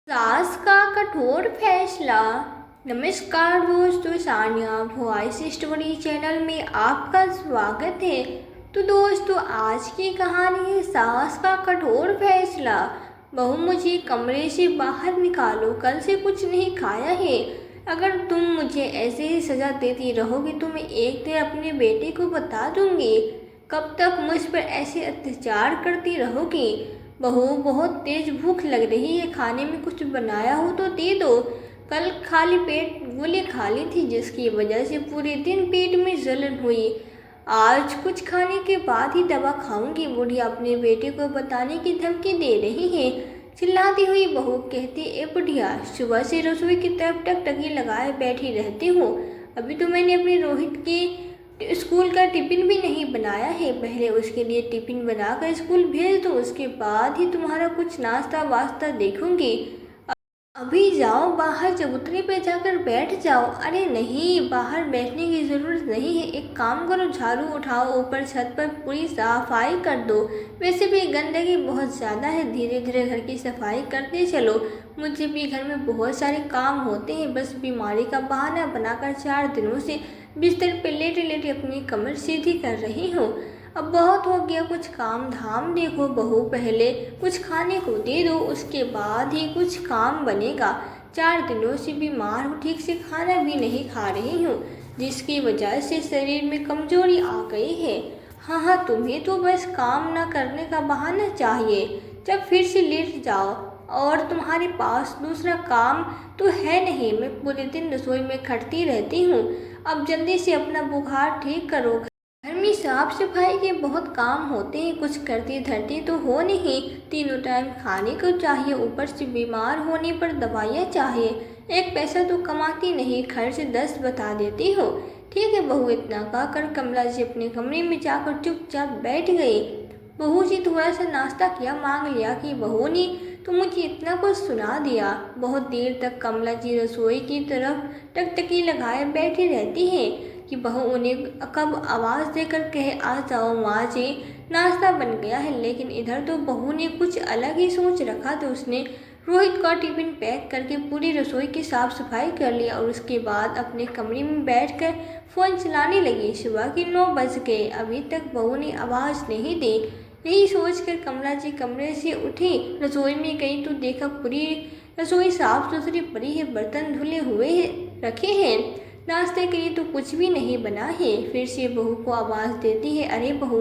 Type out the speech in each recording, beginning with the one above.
सास का कठोर फैसला। नमस्कार दोस्तों, सानिया वॉइस स्टोरी चैनल में आपका स्वागत है। तो दोस्तों, आज की कहानी है सास का कठोर फैसला। बहू, मुझे कमरे से बाहर निकालो, कल से कुछ नहीं खाया है। अगर तुम मुझे ऐसे ही सजा देती रहोगी तो मैं एक दिन अपने बेटे को बता दूंगी। कब तक मुझ पर ऐसे अत्याचार करती रहोगी? बहू, बहुत तेज भूख लग रही है, खाने में कुछ बनाया हो तो दे दो। कल खाली पेट गोली खा ली थी, जिसकी वजह से पूरे दिन पेट में जलन हुई। आज कुछ खाने के बाद ही दवा खाऊंगी। बुढ़िया अपने बेटे को बताने की धमकी दे रही है। चिल्लाती हुई बहू कहती, ए बुढ़िया, सुबह से रसोई की तरफ टकटकी लगाए बैठी रहती हूँ। अभी तो मैंने अपने रोहित के स्कूल का टिफिन भी नहीं बनाया है। पहले उसके लिए टिफिन बनाकर स्कूल भेज दो, उसके बाद ही तुम्हारा कुछ नाश्ता वास्ता देखूंगी। अभी जाओ बाहर, चबूतरे पे जाकर बैठ जाओ। अरे नहीं, बाहर बैठने की ज़रूरत नहीं है। एक काम करो, झाड़ू उठाओ, ऊपर छत पर पूरी सफाई कर दो। वैसे भी गंदगी बहुत ज़्यादा है, धीरे धीरे घर की सफाई करते चलो। मुझे भी घर में बहुत सारे काम होते हैं, बस बीमारी का बहाना बनाकर 4 दिनों से बिस्तर पे लेटे लेटे अपनी कमर सीधी कर रही हूँ। अब बहुत हो गया, कुछ काम धाम देखो। बहू, पहले कुछ खाने को दे दो, उसके बाद ही कुछ काम बनेगा। 4 दिनों से बीमार हूँ, ठीक से खाना भी नहीं खा रही हूँ, जिसकी वजह से शरीर में कमजोरी आ गई है। हाँ, तुम्हें तो बस काम न करने का बहाना चाहिए। जब फिर से लेट जाओ, और तुम्हारे पास दूसरा काम तो है नहीं। मैं पूरे दिन रसोई में खटती रहती हूँ। अब जल्दी से अपना बुखार ठीक करो। घर में साफ सफाई के बहुत काम होते हैं, कुछ करती धरती तो हो नहीं। तीनों टाइम खाने को चाहिए, ऊपर से बीमार होने पर दवाइयाँ चाहिए। एक पैसा तो कमाती नहीं, खर्च 10 बता देती हो। ठीक है बहू, इतना कहकर कमला जी अपने कमरे में जाकर चुपचाप बैठ गई। बहू जी, थोड़ा सा नाश्ता किया मांग लिया कि बहू ने तो मुझे इतना कुछ सुना दिया। बहुत देर तक कमला जी रसोई की तरफ टकटकी लगाए बैठी रहती है कि बहू उन्हें कब आवाज़ देकर कहे, आ जाओ माँ जी, नाश्ता बन गया है। लेकिन इधर तो बहू ने कुछ अलग ही सोच रखा। तो उसने रोहित का टिफिन पैक करके पूरी रसोई की साफ सफाई कर लिया और उसके बाद अपने कमरे में बैठकर फ़ोन चलाने लगी। सुबह के 9 बज गए, अभी तक बहू ने आवाज़ नहीं दी। यही सोचकर कमला जी कमरे से उठी, रसोई में गई तो देखा पूरी रसोई साफ सुथरी पड़ी है, बर्तन धुले हुए रखे हैं। नाश्ते के लिए तो कुछ भी नहीं बना है। फिर से बहू को आवाज़ देती है, अरे बहू,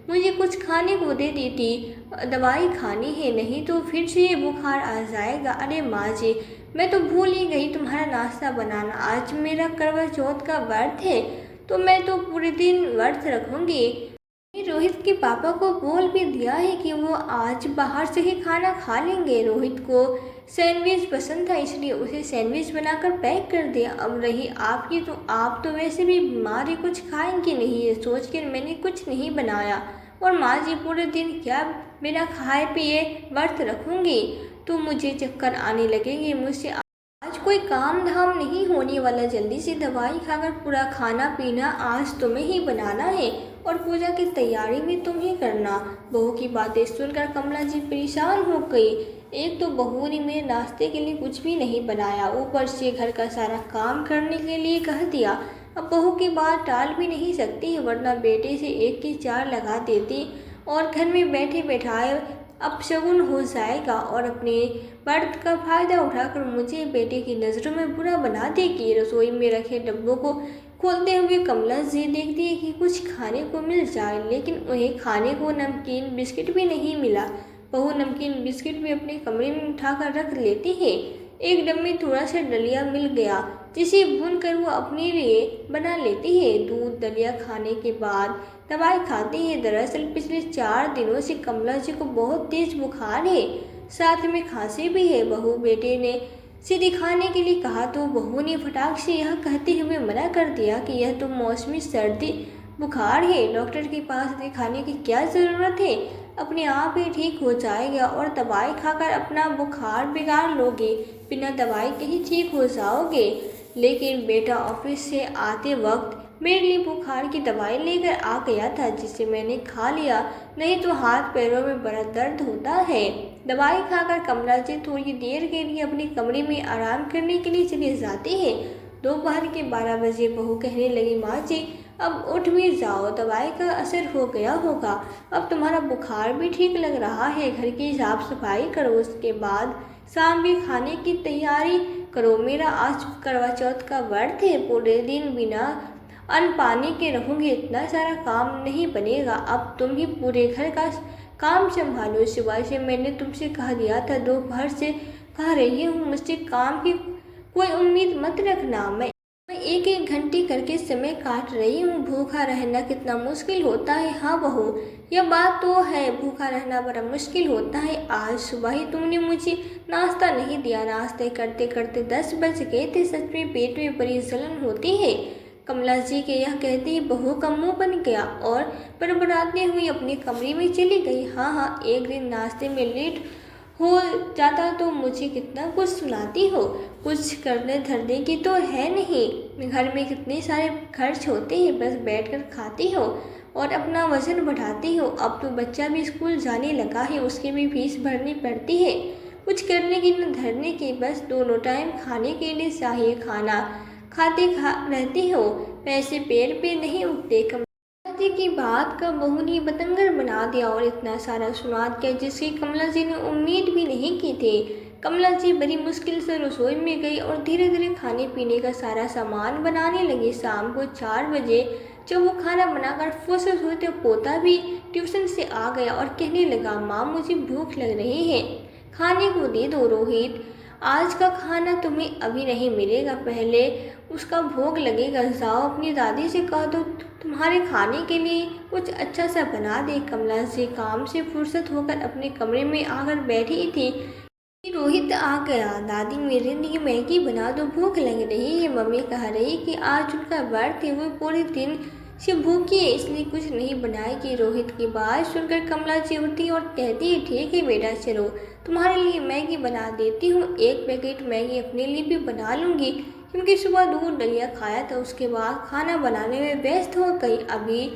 मुझे कुछ खाने को दे देती, दवाई खानी है, नहीं तो फिर से बुखार आ जाएगा। अरे माँ जी, मैं तो भूल ही गई तुम्हारा नाश्ता बनाना। आज मेरा करवा चौथ का व्रत है, तो मैं तो पूरे दिन व्रत रखूंगी। रोहित के पापा को बोल भी दिया है कि वो आज बाहर से ही खाना खा लेंगे। रोहित को सैंडविच पसंद था, इसलिए उसे सैंडविच बनाकर पैक कर दिया। अब रही आपकी, तो आप तो वैसे भी बीमार है, कुछ खाएंगे नहीं, ये सोचकर मैंने कुछ नहीं बनाया। और माँ जी, पूरे दिन क्या बिना खाए पिए व्रत रखूंगी तो मुझे चक्कर आने लगेंगे। मुझसे आज कोई काम धाम नहीं होने वाला। जल्दी से दवाई खाकर पूरा खाना पीना आज तुम्हें ही बनाना है, और पूजा की तैयारी भी तुम ही करना। बहू की बातें सुनकर कमला जी परेशान हो गई। एक तो बहू ने मेरे नाश्ते के लिए कुछ भी नहीं बनाया, ऊपर से घर का सारा काम करने के लिए कह दिया। अब बहू की बात टाल भी नहीं सकती है, वरना बेटे से एक की 4 लगा देती और घर में बैठे बैठाए अपशगुन हो जाएगा और अपने मर्द का फायदा उठाकर मुझे बेटे की नज़रों में बुरा बना देगी। रसोई में रखे डब्बों को खोलते हुए कमला जी देखती है कि कुछ खाने को मिल जाए, लेकिन उन्हें खाने को नमकीन बिस्किट भी नहीं मिला। बहू नमकीन बिस्किट भी अपने कमरे में उठाकर रख लेती है। एक डब्बे में थोड़ा सा दलिया मिल गया, जिसे भून कर वो अपने लिए बना लेती है। दूध दलिया खाने के बाद दवाई खाती है। दरअसल पिछले 4 दिनों से कमला जी को बहुत तेज बुखार है, साथ में खांसी भी है। बहू बेटे ने से दिखाने के लिए कहा तो बहू ने फटाक से यह कहते हुए मना कर दिया कि यह तो मौसमी सर्दी बुखार है, डॉक्टर के पास दिखाने की क्या ज़रूरत है, अपने आप ही ठीक हो जाएगा। और दवाई खाकर अपना बुखार बिगाड़ लोगे, बिना दवाई के ही ठीक हो जाओगे। लेकिन बेटा ऑफिस से आते वक्त मेरे लिए बुखार की दवाई लेकर आ गया था, जिसे मैंने खा लिया, नहीं तो हाथ पैरों में बड़ा दर्द होता है। दवाई खाकर कमला जी थोड़ी देर के लिए अपने कमरे में आराम करने के लिए चले जाते हैं। दोपहर के 12 बजे बहू कहने लगी, माँ जी अब उठ भी जाओ, दवाई का असर हो गया होगा, अब तुम्हारा बुखार भी ठीक लग रहा है, घर की साफ सफाई करो, उसके बाद शाम के खाने की तैयारी करो। मेरा आज करवा चौथ का व्रत है, पूरे दिन बिना अन्न पानी के रहूँगी, इतना सारा काम नहीं बनेगा, अब तुम ही पूरे घर का काम संभालो। सुबह से मैंने तुमसे कह दिया था, दोपहर से कह रही हूँ, मुझसे काम की कोई उम्मीद मत रखना। मैं एक एक घंटे करके समय काट रही हूँ। भूखा रहना कितना मुश्किल होता है। हाँ बहू, यह बात तो है, भूखा रहना बड़ा मुश्किल होता है। आज सुबह ही तुमने मुझे नाश्ता नहीं दिया, नाश्ते करते करते 10 बज गए थे, सच में पेट में बड़ी जलन होती है। कमला जी के यह कहते ही बहू का मुंह बन गया और बड़बड़ाते हुए अपने कमरे में चली गई। हाँ, एक दिन नाश्ते में लेट हो जाता तो मुझे कितना कुछ सुनाती हो, कुछ करने धरने की तो है नहीं, घर में कितने सारे खर्च होते हैं, बस बैठकर खाती हो और अपना वजन बढ़ाती हो। अब तो बच्चा भी स्कूल जाने लगा है, उसकी भी फीस भरनी पड़ती है, कुछ करने की न धरने की, बस दोनों टाइम खाने के लिए चाहिए, खाना खाते रहती हो, पैसे पैर पे नहीं उठते। कमला जी की बात का बहू ने बतंगड़ बना दिया और इतना सारा सुना दिया जिसकी कमला जी ने उम्मीद भी नहीं की थी। कमला जी बड़ी मुश्किल से रसोई में गई और धीरे धीरे खाने पीने का सारा सामान बनाने लगी। शाम को 4 बजे जब वो खाना बनाकर फुर्सत हुई तो पोता भी ट्यूशन से आ गया और कहने लगा, माँ मुझे भूख लग रही है, खाने को दे दो। रोहित, आज का खाना तुम्हें अभी नहीं मिलेगा, पहले उसका भोग लगेगा, जाओ अपनी दादी से कह दो तुम्हारे खाने के लिए कुछ अच्छा सा बना दे। कमला जी काम से फुर्सत होकर अपने कमरे में आकर बैठी थी कि रोहित आ गया। दादी मेरे लिए मैगी बना दो, भूख लग रही है। मम्मी कह रही कि आज उनका व्रत है, वो पूरे दिन से भूखी है, इसलिए कुछ नहीं बनाएगी। रोहित की बात सुनकर कमला जी उठी और कहती है, ठीक है बेटा, चलो तुम्हारे लिए मैगी बना देती हूँ, एक पैकेट मैगी अपने लिए भी बना लूँगी, क्योंकि सुबह दूध दलिया खाया था, उसके बाद खाना बनाने में व्यस्त हो गई। अभी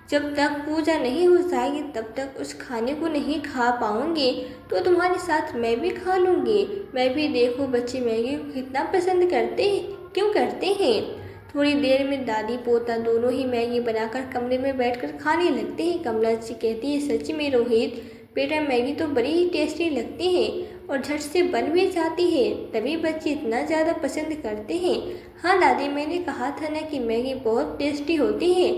जब तक पूजा नहीं हो जाएगी तब तक उस खाने को नहीं खा पाऊंगी, तो तुम्हारे साथ मैं भी खा लूँगी। मैं भी, देखो बच्चे मैगी को कितना पसंद करते हैं, क्यों करते हैं। थोड़ी देर में दादी पोता दोनों ही मैगी बनाकर कमरे में बैठकर खाने लगते हैं। कमला जी कहती है, सच में रोहित बेटा, मैगी तो बड़ी ही टेस्टी लगती है और झट से बन भी जाती है, तभी बच्चे इतना ज़्यादा पसंद करते हैं। हाँ दादी, मैंने कहा था ना कि मैगी बहुत टेस्टी होती है।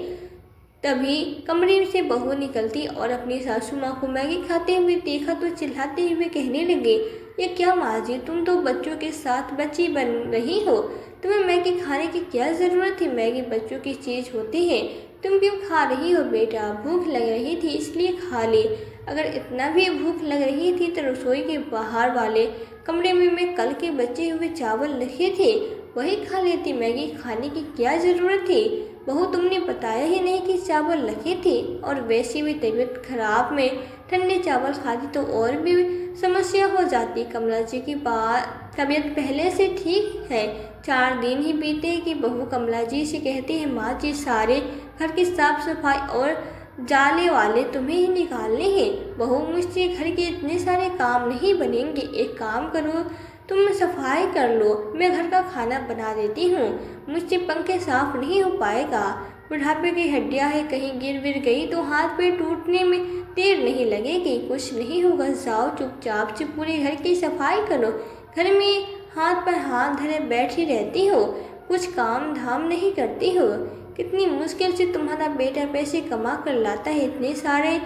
तभी कमरे से बहू निकलती और अपनी सासू माँ को मैगी खाते हुए देखा तो चिल्लाते हुए कहने लगे, ये क्या माँ जी, तुम तो बच्चों के साथ बच्ची बन रही हो, तुम्हें मैगी खाने की क्या ज़रूरत है, मैगी बच्चों की चीज़ होती है, तुम क्यों खा रही हो बेटा, भूख लग रही थी इसलिए खा ली, अगर इतना भी भूख लग रही थी तो रसोई के बाहर वाले कमरे में मैं कल के बचे हुए चावल रखे थे वही खा लेती, मैगी खाने की क्या ज़रूरत थी। बहू, तुमने बताया ही नहीं कि चावल रखे थे, और वैसे भी तबीयत खराब में ठंडे चावल खाती तो और भी समस्या हो जाती। कमला जी की बात तबीयत पहले से ठीक है। 4 दिन ही बीते कि बहू कमला जी से कहती है, माँ जी सारे घर की साफ सफाई और जाले वाले तुम्हें ही निकालने हैं। बहू, मुझसे घर के इतने सारे काम नहीं बनेंगे, एक काम करो तुम सफाई कर लो, मैं घर का खाना बना देती हूँ, मुझसे पंखे साफ नहीं हो पाएगा, बुढ़ापे की हड्डियाँ है, कहीं गिर विर गई तो हाथ पैर टूटने में देर नहीं लगेगी, कुछ नहीं होगा, जाओ चुपचाप से पूरे घर की सफाई करो। घर में हाथ पर हाथ धरे बैठी रहती हो, कुछ काम धाम नहीं करती हो, कितनी मुश्किल से तुम्हारा बेटा पैसे कमा कर लाता है, इतने सारे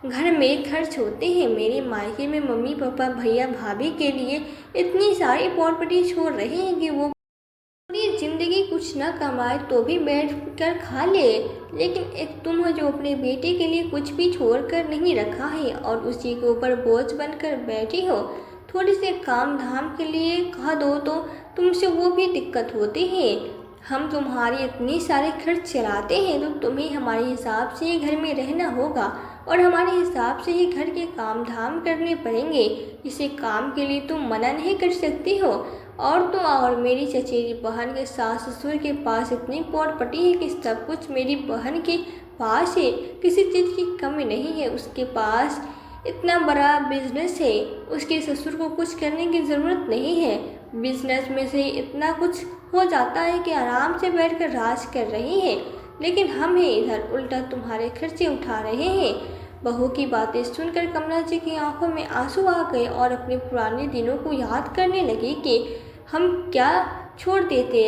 घर में खर्च होते हैं, मेरे मायके में मम्मी पापा भैया भाभी के लिए इतनी सारी प्रॉपर्टी छोड़ रहे हैं कि वो पूरी जिंदगी कुछ न कमाए तो भी बैठ कर खा ले, लेकिन एक तुम हो जो अपने बेटे के लिए कुछ भी छोड़ कर नहीं रखा है और उसी के ऊपर बोझ बनकर बैठी हो। थोड़ी से काम धाम के लिए कह दो तो तुमसे वो भी दिक्कत होती है। हम तुम्हारे इतने सारे खर्च चलाते हैं तो तुम्हें हमारे हिसाब से ही घर में रहना होगा और हमारे हिसाब से ही घर के काम धाम करने पड़ेंगे, इसे काम के लिए तुम मना नहीं कर सकती हो। और तो और मेरी चचेरी बहन के सास ससुर के पास इतनी प्रॉपर्टी है कि सब कुछ मेरी बहन के पास है, किसी चीज़ की कमी नहीं है, उसके पास इतना बड़ा बिजनेस है, उसके ससुर को कुछ करने की ज़रूरत नहीं है। बिजनेस में से इतना कुछ हो जाता है कि आराम से बैठकर राज कर रही है, लेकिन हम हैं इधर उल्टा तुम्हारे खर्चे उठा रहे हैं। बहू की बातें सुनकर कमला जी की आंखों में आंसू आ गए और अपने पुराने दिनों को याद करने लगी कि हम क्या छोड़ देते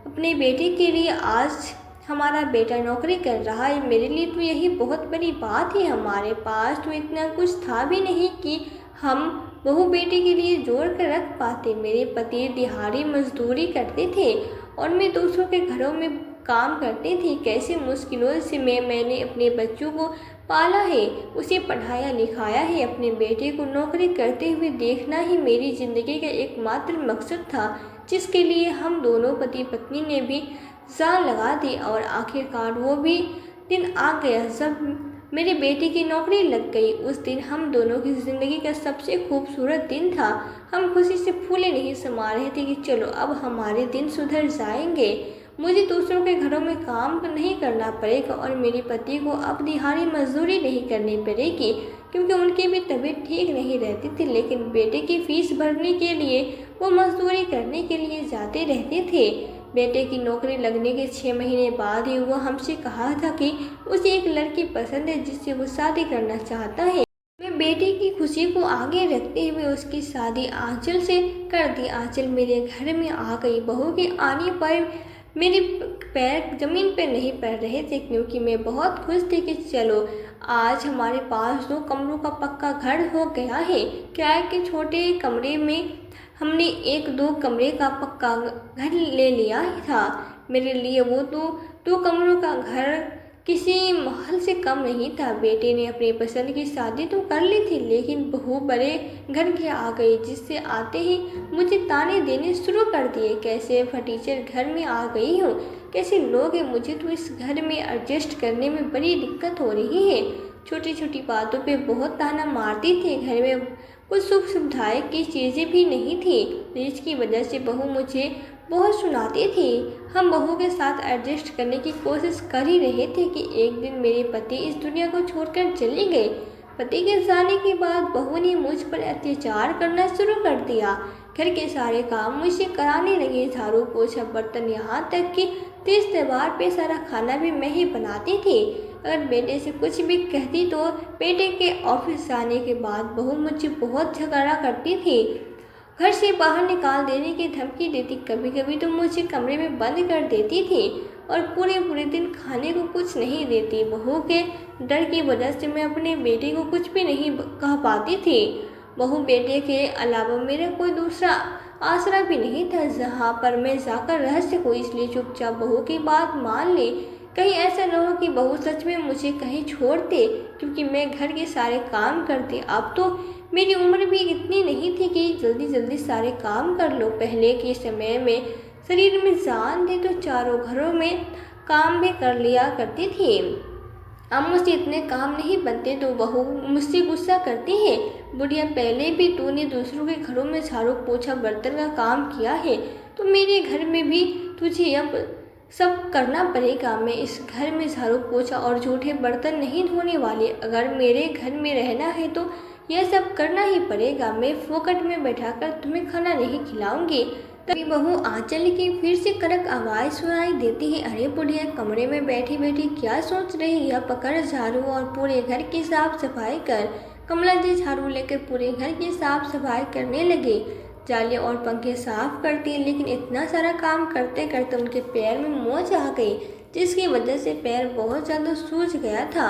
अपने बेटे के लिए। आज हमारा बेटा नौकरी कर रहा है, मेरे लिए तो यही बहुत बड़ी बात है। हमारे पास तो इतना कुछ था भी नहीं कि हम बहू बेटे के लिए जोड़ कर रख पाते। मेरे पति दिहाड़ी मजदूरी करते थे और मैं दूसरों के घरों में काम करती थी। कैसे मुश्किलों से मैंने अपने बच्चों को पाला है, उसे पढ़ाया लिखाया है। अपने बेटे को नौकरी करते हुए देखना ही मेरी ज़िंदगी का एकमात्र मकसद था, जिसके लिए हम दोनों पति पत्नी ने भी जान लगा दी। और आखिरकार वो भी दिन आ गया जब मेरे बेटे की नौकरी लग गई। उस दिन हम दोनों की ज़िंदगी का सबसे खूबसूरत दिन था। हम खुशी से फूले नहीं समा रहे थे कि चलो अब हमारे दिन सुधर जाएंगे, मुझे दूसरों के घरों में काम नहीं करना पड़ेगा और मेरे पति को अब दिहाड़ी मजदूरी नहीं करनी पड़ेगी, क्योंकि उनकी भी तबीयत ठीक नहीं रहती थी। लेकिन बेटे की फीस भरने के लिए वो मजदूरी करने के लिए जाते रहते थे। बेटे की नौकरी लगने के 6 महीने बाद ही वो हमसे कहा था कि उसे एक लड़की पसंद है जिससे वो शादी करना चाहता है। मैं बेटे की खुशी को आगे रखते हुए उसकी शादी आंचल से कर दी। आंचल मेरे घर में आ गई। बहू के आने पर मेरे पैर ज़मीन पर नहीं पड़ रहे थे, क्योंकि मैं बहुत खुश थी कि चलो आज हमारे पास 2 कमरों का पक्का घर हो गया है। किराए के छोटे कमरे में हमने 1-2 कमरे का पक्का घर ले लिया था। मेरे लिए वो तो 2 कमरों का घर किसी महल से कम नहीं था। बेटे ने अपनी पसंद की शादी तो कर ली थी, लेकिन बहू बड़े घर की आ गई, जिससे आते ही मुझे ताने देने शुरू कर दिए। कैसे फटीचर घर में आ गई हूँ, कैसे लोग हैं, मुझे तो इस घर में एडजस्ट करने में बड़ी दिक्कत हो रही है। छोटी छोटी बातों पे बहुत ताना मारती थी। घर में कुछ सुख सुविधाएं की चीज़ें भी नहीं थी, जिसकी वजह से बहू मुझे बहुत सुनाती थी। हम बहू के साथ एडजस्ट करने की कोशिश कर ही रहे थे कि एक दिन मेरे पति इस दुनिया को छोड़कर चले गए। पति के जाने के बाद बहू ने मुझ पर अत्याचार करना शुरू कर दिया। घर के सारे काम मुझसे कराने लगे, झाड़ू पोछा बर्तन, यहाँ तक कि तीज त्योहार पे सारा खाना भी मैं ही बनाती थी। अगर बेटे से कुछ भी कहती तो बेटे के ऑफिस जाने के बाद बहू मुझसे बहुत झगड़ा करती थी, घर से बाहर निकाल देने की धमकी देती। कभी कभी तो मुझे कमरे में बंद कर देती थी और पूरे पूरे दिन खाने को कुछ नहीं देती। बहू के डर की वजह से मैं अपने बेटे को कुछ भी नहीं कह पाती थी। बहू बेटे के अलावा मेरा कोई दूसरा आसरा भी नहीं था जहाँ पर मैं जाकर रह सकूँ, इसलिए चुपचाप बहू की बात मान ली। कहीं ऐसा न हो कि बहू सच में मुझे कहीं छोड़ दे, क्योंकि मैं घर के सारे काम करती। अब तो मेरी उम्र भी इतनी नहीं थी कि जल्दी जल्दी सारे काम कर लो। पहले के समय में शरीर में जान थी तो चारों घरों में काम भी कर लिया करती थी। अब मुझसे इतने काम नहीं बनते तो बहू मुझसे गुस्सा करती है। बुढ़िया, पहले भी तूने दूसरों के घरों में झाड़ू पोछा बर्तन का काम किया है, तो मेरे घर में भी तुझे अब सब करना पड़ेगा। मैं इस घर में झाड़ू पोछा और जूठे बर्तन नहीं धोने वाली। अगर मेरे घर में रहना है तो यह सब करना ही पड़ेगा। मैं फोकट में बैठाकर तुम्हें खाना नहीं खिलाऊंगी। तभी बहू आंचल की फिर से कड़क आवाज़ सुनाई देती है। अरे बुढ़िया, कमरे में बैठी बैठी क्या सोच रही है? पकड़ झाड़ू और पूरे घर की साफ सफाई कर। कमला जी झाड़ू लेकर पूरे घर की साफ सफाई करने लगे। जाले और पंखे साफ करती, लेकिन इतना सारा काम करते करते उनके पैर में मोच आ गई, जिसकी वजह से पैर बहुत ज़्यादा सूज गया था।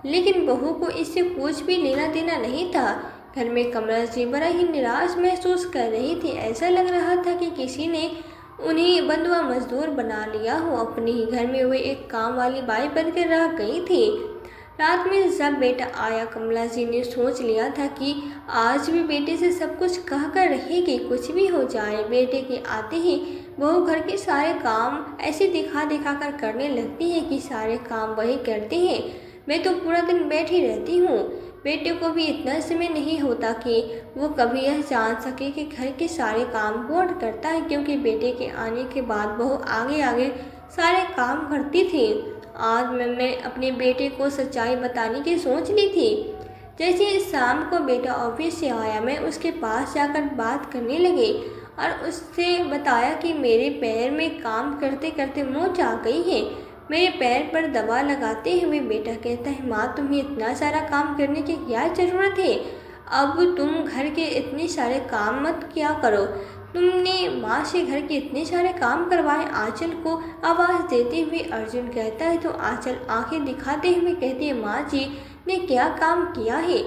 लेकिन बहू को इससे कुछ भी लेना देना नहीं था। घर में कमला जी बड़ा ही निराश महसूस कर रही थी। ऐसा लग रहा था कि किसी ने उन्हें बंधुआ मजदूर बना लिया हो। अपने ही घर में वे एक काम वाली बाई बनकर रह गई थी। रात में जब बेटा आया, कमला जी ने सोच लिया था कि आज भी बेटे से सब कुछ कह कर रहेगी, कुछ भी हो जाए। बेटे के आते ही बहू घर के सारे काम ऐसे दिखा दिखा कर करने लगती है कि सारे काम वही करती है। मैं तो पूरा दिन बैठी रहती हूँ। बेटे को भी इतना समय नहीं होता कि वो कभी यह जान सके कि घर के सारे काम कौन करता है, क्योंकि बेटे के आने के बाद बहू आगे आगे सारे काम करती थी। आज मैं अपने बेटे को सच्चाई बताने की सोच ली थी। जैसे इस शाम को बेटा ऑफिस से आया, मैं उसके पास जाकर बात करने लगी और उससे बताया कि मेरे पैर में काम करते करते मोच आ गई है। मेरे पैर पर दवा लगाते हुए बेटा कहता है, माँ तुम्हें इतना सारा काम करने की क्या ज़रूरत है? अब तुम घर के इतने सारे काम मत किया करो। तुमने माँ से घर के इतने सारे काम करवाए। आंचल को आवाज़ देते हुए अर्जुन कहता है तो आंचल आंखें दिखाते हुए कहती है, माँ जी ने क्या काम किया है?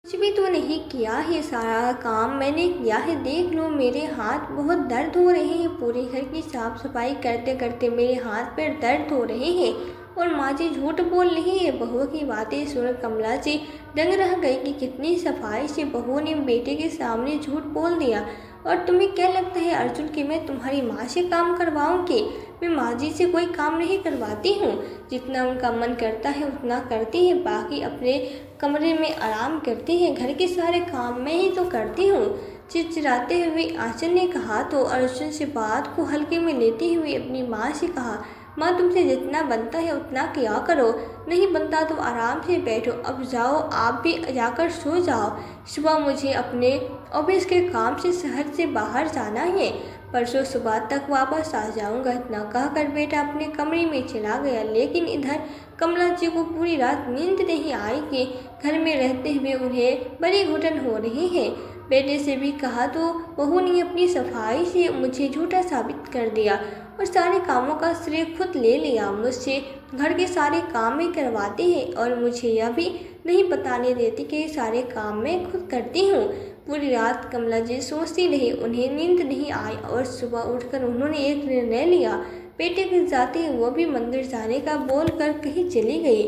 कुछ भी तो नहीं किया है, सारा काम मैंने किया है। देख लो मेरे हाथ बहुत दर्द हो रहे हैं। पूरे घर की साफ सफाई करते करते मेरे हाथ पैर दर्द हो रहे हैं। और माँ जी झूठ बोल रही है। बहू की बातें सुन कमला जी दंग रह गई कि कितनी सफाई से बहू ने बेटे के सामने झूठ बोल दिया। और तुम्हें क्या लगता है अर्जुन कि मैं तुम्हारी माँ से काम करवाऊंगी? मैं माँ जी से कोई काम नहीं करवाती हूँ। जितना उनका मन करता है उतना करती है, बाकी अपने कमरे में आराम करती है। घर के सारे काम मैं ही तो करती हूँ। चिड़चिड़ाते हुए आंचल ने कहा तो अर्जुन से बात को हल्के में लेते हुए अपनी माँ से कहा, माँ तुमसे जितना बनता है उतना किया करो, नहीं बनता तो आराम से बैठो। अब जाओ, आप भी जाकर सो जाओ। सुबह मुझे अपने ऑफिस के काम से शहर से बाहर जाना है। परसों सुबह तक वापस आ जाऊंगा। इतना कहकर बेटा अपने कमरे में चला गया। लेकिन इधर कमला जी को पूरी रात नींद नहीं आई कि घर में रहते हुए उन्हें बड़ी घुटन हो रही है। बेटे से भी कहा तो बहू ने अपनी सफाई से मुझे झूठा साबित कर दिया और सारे कामों का श्रेय खुद ले लिया। मुझसे घर के सारे काम ही करवाती है और मुझे यह भी नहीं बताने देती कि सारे काम मैं खुद करती हूँ। पूरी रात कमला जी सोचती रही, उन्हें नींद नहीं आई और सुबह उठकर उन्होंने एक निर्णय लिया। बेटे के जाते वो भी मंदिर जाने का बोलकर कहीं चली गई।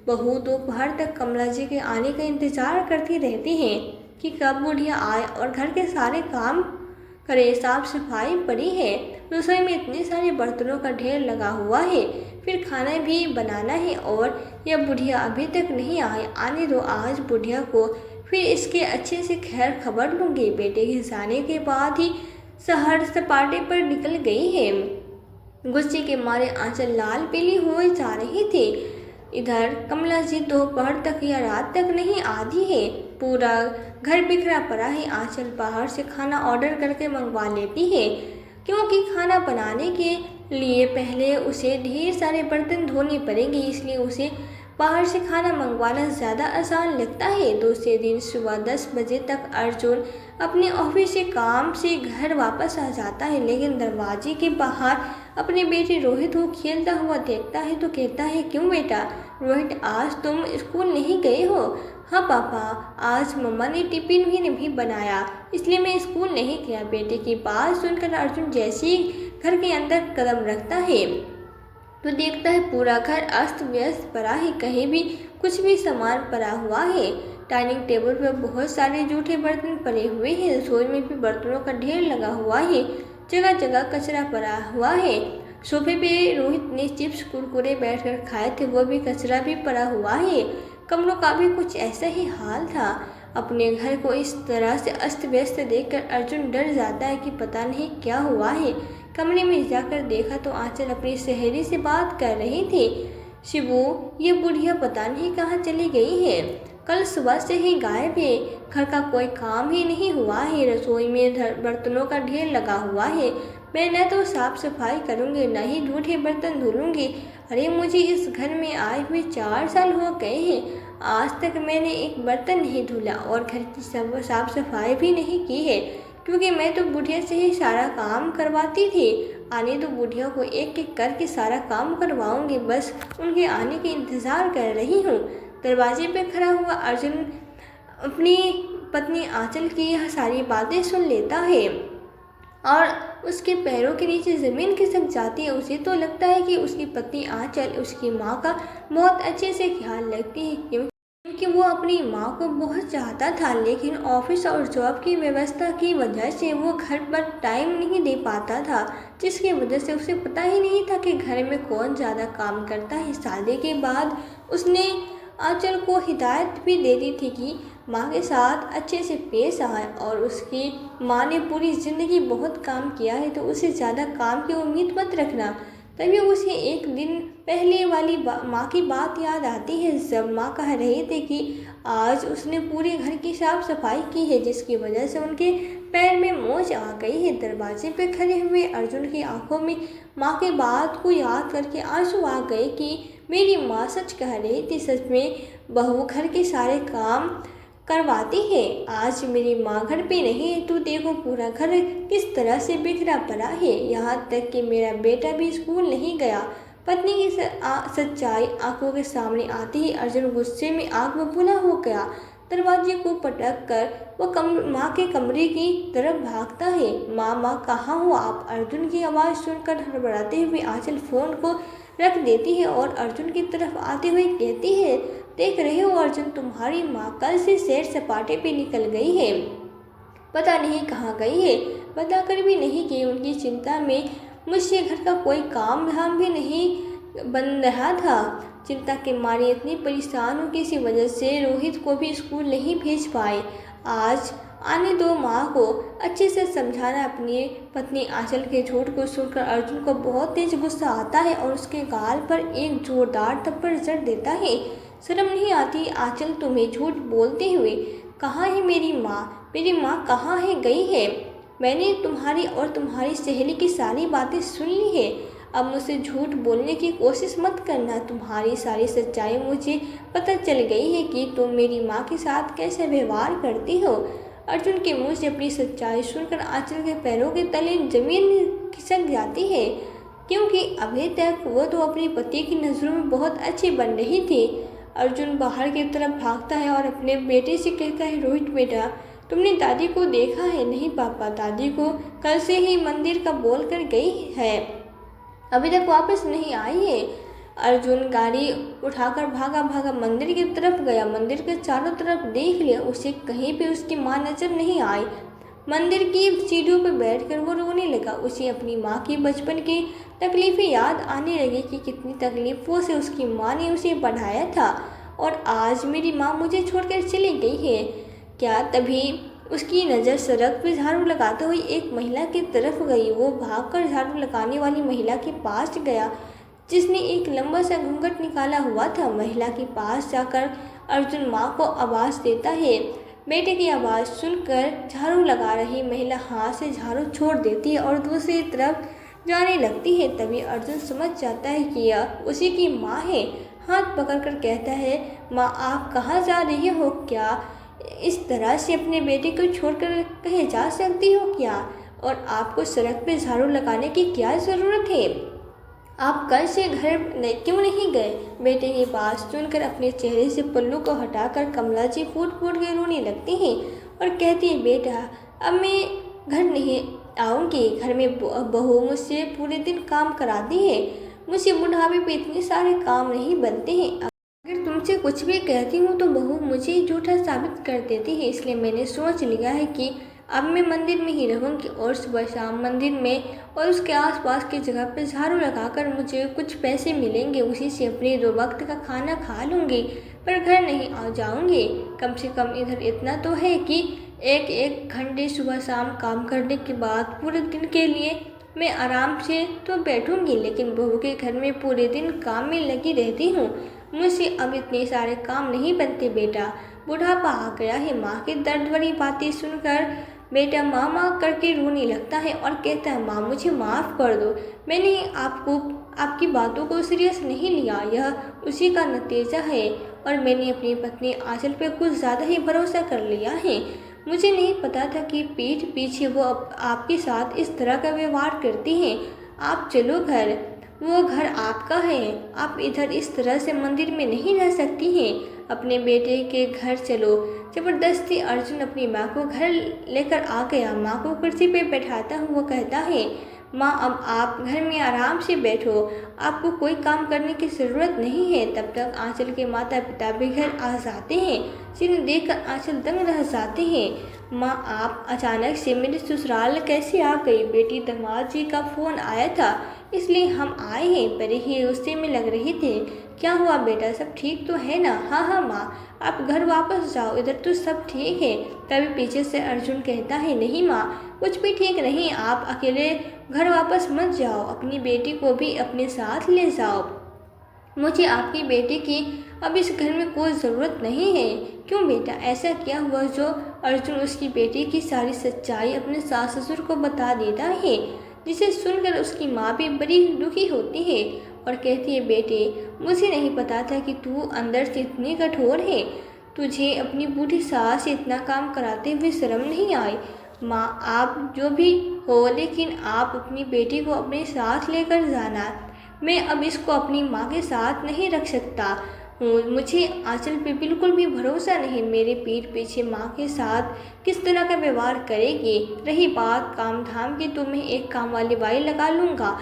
बहू दोपहर तक कमला जी के आने का इंतजार करती रहती है कि कब बुढ़िया आए और घर के सारे काम करे। साफ सफाई पड़ी है, रसोई में इतने सारे बर्तनों का ढेर लगा हुआ है, फिर खाना भी बनाना है और यह बुढ़िया अभी तक नहीं आए। आने दो आज बुढ़िया को, फिर इसके अच्छे से खैर खबर लूँगी। बेटे के जाने के बाद ही शहर सपाटे पर निकल गई है। गुस्से के मारे आंचल लाल पीली हो जा रही थी। इधर कमला जी दोपहर तक या रात तक नहीं आती है। पूरा घर बिखरा पड़ा है। आंचल बाहर से खाना ऑर्डर करके मंगवा लेती है, क्योंकि खाना बनाने के लिए पहले उसे ढेर सारे बर्तन धोने पड़ेंगे, इसलिए उसे बाहर से खाना मंगवाना ज़्यादा आसान लगता है। दूसरे दिन सुबह 10 बजे तक अर्जुन अपने ऑफिस से काम से घर वापस आ जाता है, लेकिन दरवाजे के बाहर अपने बेटे रोहित को खेलता हुआ देखता है तो कहता है, क्यों बेटा रोहित, आज तुम स्कूल नहीं गए हो? हाँ पापा, आज मम्मा ने टिफिन भी नहीं बनाया, इसलिए मैं स्कूल नहीं गया। बेटे की बात सुनकर अर्जुन जैसे ही घर के अंदर कदम रखता है तो देखता है पूरा घर अस्त व्यस्त पड़ा है, कहीं भी कुछ भी सामान पड़ा हुआ है। डाइनिंग टेबल पर बहुत सारे जूठे बर्तन पड़े हुए हैं। रसोई में भी बर्तनों का ढेर लगा हुआ है, जगह जगह कचरा पड़ा हुआ है। सोफे पे रोहित ने चिप्स कुरकुरे बैठकर खाए थे, वो भी कचरा भी पड़ा हुआ है। कमरों का भी कुछ ऐसा ही हाल था। अपने घर को इस तरह से अस्त व्यस्त देखकर अर्जुन डर जाता है कि पता नहीं क्या हुआ है। कमरे में जाकर देखा तो आंचल अपनी सहेली से बात कर रही थी। शिबू, ये बुढ़िया पता नहीं कहाँ चली गई है, कल सुबह से ही गायब है। घर का कोई काम ही नहीं हुआ है। रसोई में बर्तनों का ढेर लगा हुआ है। मैं न तो साफ सफाई करूँगी न ही जूठे बर्तन धुलूँगी। अरे मुझे इस घर में आए हुए 4 साल हो गए हैं, आज तक मैंने एक बर्तन नहीं धुला और घर की साफ सफाई भी नहीं की है, क्योंकि मैं तो बुढ़िया से ही सारा काम करवाती थी। आने तो बुढ़िया को एक एक करके सारा काम करवाऊंगी, बस उनके आने के इंतज़ार कर रही हूँ। दरवाजे पे खड़ा हुआ अर्जुन अपनी पत्नी आंचल की यह सारी बातें सुन लेता है और उसके पैरों के नीचे ज़मीन खिसक जाती है। उसे तो लगता है कि उसकी पत्नी आंचल उसकी माँ का बहुत अच्छे से ख्याल रखती है, क्योंकि वो अपनी माँ को बहुत चाहता था। लेकिन ऑफिस और जॉब की व्यवस्था की वजह से वो घर पर टाइम नहीं दे पाता था, जिसकी वजह से उसे पता ही नहीं था कि घर में कौन ज़्यादा काम करता है। शादी के बाद उसने आंचल को हिदायत भी दे दी थी कि माँ के साथ अच्छे से पेश आए, और उसकी माँ ने पूरी ज़िंदगी बहुत काम किया है तो उसे ज़्यादा काम की उम्मीद मत रखना। तभी उसे एक दिन पहले वाली माँ की बात याद आती है, जब माँ कह रही थी कि आज उसने पूरे घर की साफ सफाई की है, जिसकी वजह से उनके पैर में मोच आ गई है। दरवाजे पे खड़े हुए अर्जुन की आंखों में माँ के बात को याद करके आंसू आ गए कि मेरी माँ सच कह रही थी, सच में बहू घर के सारे काम करवाती है। आज मेरी माँ घर पे नहीं है तो देखो पूरा घर किस तरह से बिखरा पड़ा है, यहाँ तक कि मेरा बेटा भी स्कूल नहीं गया। पत्नी की सच्चाई आंखों के सामने आते ही अर्जुन गुस्से में आग बबूला हो गया। दरवाजे को पटक कर वह माँ के कमरे की तरफ भागता है। माँ माँ कहाँ हो आप? अर्जुन की आवाज़ सुनकर हड़बड़ाते हुए आंचल फोन को रख देती है और अर्जुन की तरफ आते हुए कहती है, देख रहे हो अर्जुन, तुम्हारी माँ कल से सैर सपाटे पे निकल गई है, पता नहीं कहाँ गई है, बताकर भी नहीं कि उनकी चिंता में मुझसे घर का कोई काम धाम भी नहीं बन रहा था। चिंता के मारे इतनी परेशान हूँ, किसी वजह से रोहित को भी स्कूल नहीं भेज पाए। आज आने दो माँ को अच्छे से समझाना। अपनी पत्नी आंचल के झूठ को सुनकर अर्जुन को बहुत तेज गुस्सा आता है और उसके गाल पर एक जोरदार थप्पड़ जड़ देता है। शर्म नहीं आती आंचल तुम्हें झूठ बोलते हुए? कहाँ है मेरी माँ? मेरी माँ कहाँ है, गई है? मैंने तुम्हारी और तुम्हारी सहेली की सारी बातें सुन ली है, अब मुझसे झूठ बोलने की कोशिश मत करना। तुम्हारी सारी सच्चाई मुझे पता चल गई है कि तुम मेरी माँ के साथ कैसे व्यवहार करती हो। अर्जुन के मुंह से अपनी सच्चाई सुनकर आंचल के पैरों के तले जमीन खिसक जाती है, क्योंकि अभी तक वो तो अपने पति की नज़रों में बहुत अच्छी बन रही थी। अर्जुन बाहर की तरफ भागता है और अपने बेटे से कहता है, रोहित बेटा, तुमने दादी को देखा है? नहीं पापा, दादी को कल से ही मंदिर का बोल कर गई है, अभी तक वापस नहीं आई है। अर्जुन गाड़ी उठाकर भागा भागा मंदिर की तरफ गया। मंदिर के चारों तरफ देख लिया, उसे कहीं पे उसकी माँ नजर नहीं आई। मंदिर की सीढ़ियों पर बैठकर वो रोने लगा। उसे अपनी माँ की बचपन की तकलीफ़ें याद आने लगी कि कितनी तकलीफ़ों से उसकी माँ ने उसे पढ़ाया था, और आज मेरी माँ मुझे छोड़कर चली गई है क्या? तभी उसकी नज़र सड़क पर झाड़ू लगाते हुए एक महिला की तरफ गई। वो भागकर झाड़ू लगाने वाली महिला के पास गया, जिसने एक लंबा सा घूंघट निकाला हुआ था। महिला के पास जाकर अर्जुन माँ को आवाज़ देता है। बेटे की आवाज़ सुनकर झाड़ू लगा रही महिला हाथ से झाड़ू छोड़ देती है और दूसरी तरफ जाने लगती है। तभी अर्जुन समझ जाता है कि यह उसी की माँ है। हाथ पकड़कर कहता है, माँ आप कहाँ जा रही हो? क्या इस तरह से अपने बेटे को छोड़कर कहीं जा सकती हो क्या? और आपको सड़क पे झाड़ू लगाने की क्या ज़रूरत है? आप कल से घर क्यों नहीं गए? बेटे की बात सुनकर अपने चेहरे से पल्लू को हटाकर कमला जी फूट फूट के रोने लगती हैं और कहती है, बेटा अब मैं घर नहीं आऊँगी, घर में बहू मुझसे पूरे दिन काम कराती है, मुझसे बुढ़ापे पे इतने सारे काम नहीं बनते हैं। अगर तुमसे कुछ भी कहती हूँ तो बहू मुझे झूठा साबित कर देती है, इसलिए मैंने सोच लिया है कि अब मैं मंदिर में ही रहूँगी और सुबह शाम मंदिर में और उसके आसपास की जगह पर झाड़ू लगाकर मुझे कुछ पैसे मिलेंगे, उसी से अपने 2 वक्त का खाना खा लूँगी, पर घर नहीं आ जाऊँगी। कम से कम इधर इतना तो है कि एक घंटे सुबह शाम काम करने के बाद पूरे दिन के लिए मैं आराम से तो बैठूँगी, लेकिन बहू के घर में पूरे दिन काम में लगी रहती हूँ, मुझसे अब इतने सारे काम नहीं बनते बेटा, बुढ़ापा आ गया है। माँ की दर्द भरी बातें सुनकर बेटा माँ माँ करके रोने लगता है और कहता है, माँ मुझे माफ़ कर दो, मैंने आपकी बातों को सीरियस नहीं लिया, यह उसी का नतीजा है, और मैंने अपनी पत्नी आंचल पे कुछ ज़्यादा ही भरोसा कर लिया है। मुझे नहीं पता था कि पीठ पीछे वो आपके साथ इस तरह का व्यवहार करती हैं। आप चलो घर, वो घर आपका है, आप इधर इस तरह से मंदिर में नहीं रह सकती हैं, अपने बेटे के घर चलो। जबरदस्ती अर्जुन अपनी माँ को घर लेकर आ गया। माँ को कुर्सी पे बैठाता हुआ कहता है, माँ अब आप घर में आराम से बैठो, आपको कोई काम करने की ज़रूरत नहीं है। तब तक आंचल के माता पिता भी घर आ जाते हैं, जिन्हें देखकर आंचल दंग रह जाते हैं। माँ आप अचानक से मेरे ससुराल कैसे आ गई? बेटी दामाद जी का फ़ोन आया था इसलिए हम आए हैं। बड़े ही गुस्से में लग रहे थे। क्या हुआ बेटा, सब ठीक तो है ना? हाँ हाँ माँ, आप घर वापस जाओ, इधर तो सब ठीक है। तभी पीछे से अर्जुन कहता है, नहीं माँ, कुछ भी ठीक नहीं, आप अकेले घर वापस मत जाओ, अपनी बेटी को भी अपने साथ ले जाओ। मुझे आपकी बेटी की अब इस घर में कोई ज़रूरत नहीं है। क्यों बेटा, ऐसा क्या हुआ जो? अर्जुन उसकी बेटी की सारी सच्चाई अपने सास ससुर को बता देता है, जिसे सुनकर उसकी माँ भी बड़ी दुखी होती है और कहती है, बेटे मुझे नहीं पता था कि तू अंदर से इतनी कठोर है। तुझे अपनी बूढ़ी सास से इतना काम कराते हुए शर्म नहीं आई? माँ आप जो भी हो, लेकिन आप अपनी बेटी को अपने साथ लेकर जाना। मैं अब इसको अपनी माँ के साथ नहीं रख सकता हूँ। मुझे आंचल पे बिल्कुल भी भरोसा नहीं, मेरे पीठ पीछे माँ के साथ किस तरह का व्यवहार करेगी। रही बात काम धाम की, तो मैं एक काम वाली बाई लगा लूँगा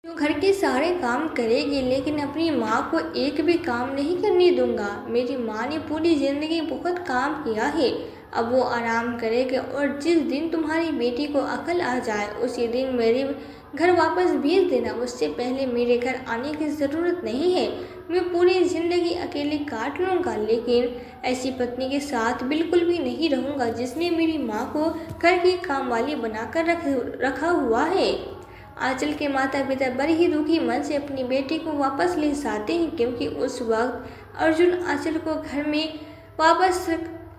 जो घर के सारे काम करेगी, लेकिन अपनी माँ को एक भी काम नहीं करने दूंगा। मेरी माँ ने पूरी ज़िंदगी बहुत काम किया है, अब वो आराम करेगी। और जिस दिन तुम्हारी बेटी को अकल आ जाए उसी दिन मेरे घर वापस भेज देना। उससे पहले मेरे घर आने की ज़रूरत नहीं है। मैं पूरी ज़िंदगी अकेले काट लूँगा, लेकिन ऐसी पत्नी के साथ बिल्कुल भी नहीं रहूँगा जिसने मेरी माँ को घर की काम वाली बनाकर रखा हुआ है। आंचल के माता पिता बड़े ही दुखी मन से अपनी बेटी को वापस ले जाते हैं, क्योंकि उस वक्त अर्जुन आंचल को घर में वापस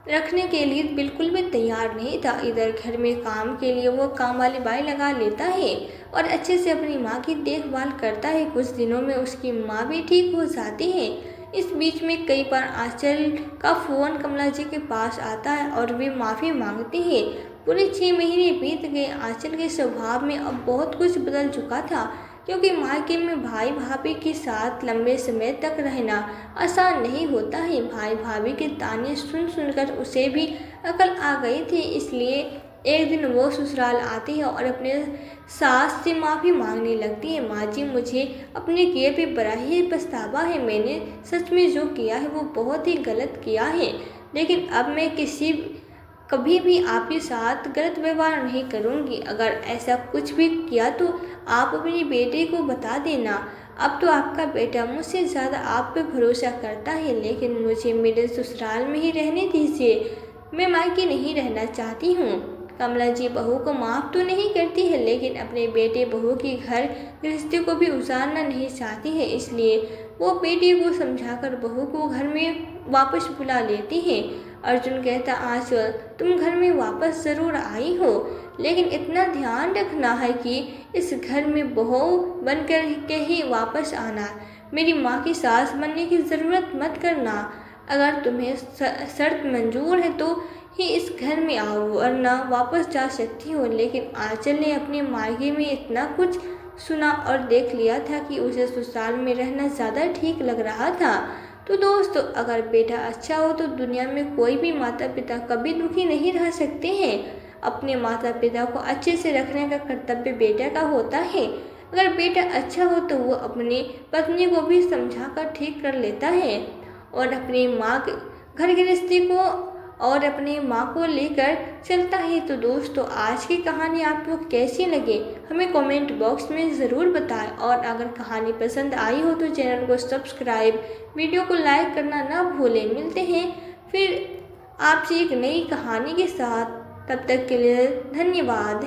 रखने के लिए बिल्कुल भी तैयार नहीं था। इधर घर में काम के लिए वो काम वाली बाई लगा लेता है और अच्छे से अपनी माँ की देखभाल करता है। कुछ दिनों में उसकी माँ भी ठीक हो जाती है। इस बीच में कई बार आंचल का फ़ोन कमला जी के पास आता है और वे माफ़ी मांगती है। पूरे 6 महीने बीत गए। आंचल के स्वभाव में अब बहुत कुछ बदल चुका था, क्योंकि मायके में भाई भाभी के साथ लंबे समय तक रहना आसान नहीं होता है। भाई भाभी के ताने सुन सुनकर उसे भी अकल आ गई थी, इसलिए एक दिन वो ससुराल आती है और अपने सास से माफ़ी मांगने लगती है। माँ जी, मुझे अपने किए पे बड़ा ही पछतावा है। मैंने सच में जो किया है वो बहुत ही गलत किया है, लेकिन अब मैं कभी भी आपके साथ गलत व्यवहार नहीं करूँगी। अगर ऐसा कुछ भी किया तो आप अपनी बेटे को बता देना। अब तो आपका बेटा मुझसे ज़्यादा आप पे भरोसा करता है, लेकिन मुझे मेरे ससुराल में ही रहने दीजिए। मैं मायके नहीं रहना चाहती हूँ। कमला जी बहू को माफ़ तो नहीं करती है, लेकिन अपने बेटे बहू के घर गृहस्थी को भी उजाड़ना नहीं चाहती है, इसलिए वो बेटे को समझाकर बहू को घर में वापस बुला लेती है। अर्जुन कहता, आंचल तुम घर में वापस ज़रूर आई हो, लेकिन इतना ध्यान रखना है कि इस घर में बहू बनकर के ही वापस आना। मेरी माँ की सास बनने की ज़रूरत मत करना। अगर तुम्हें शर्त मंजूर है तो ही इस घर में आओ, वरना वापस जा सकती हो। लेकिन आंचल ने अपने मायके में इतना कुछ सुना और देख लिया था कि उसे ससुराल में रहना ज़्यादा ठीक लग रहा था। तो दोस्तों, अगर बेटा अच्छा हो तो दुनिया में कोई भी माता पिता कभी दुखी नहीं रह सकते हैं। अपने माता पिता को अच्छे से रखने का कर्तव्य बेटा का होता है। अगर बेटा अच्छा हो तो वो अपनी पत्नी को भी समझाकर ठीक कर लेता है और अपनी माँ के घर गृहस्थी को और अपनी माँ को लेकर चलता है। तो दोस्तों, आज की कहानी आपको कैसी लगी हमें कमेंट बॉक्स में ज़रूर बताएं, और अगर कहानी पसंद आई हो तो चैनल को सब्सक्राइब, वीडियो को लाइक करना ना भूलें। मिलते हैं फिर आपसे एक नई कहानी के साथ, तब तक के लिए धन्यवाद।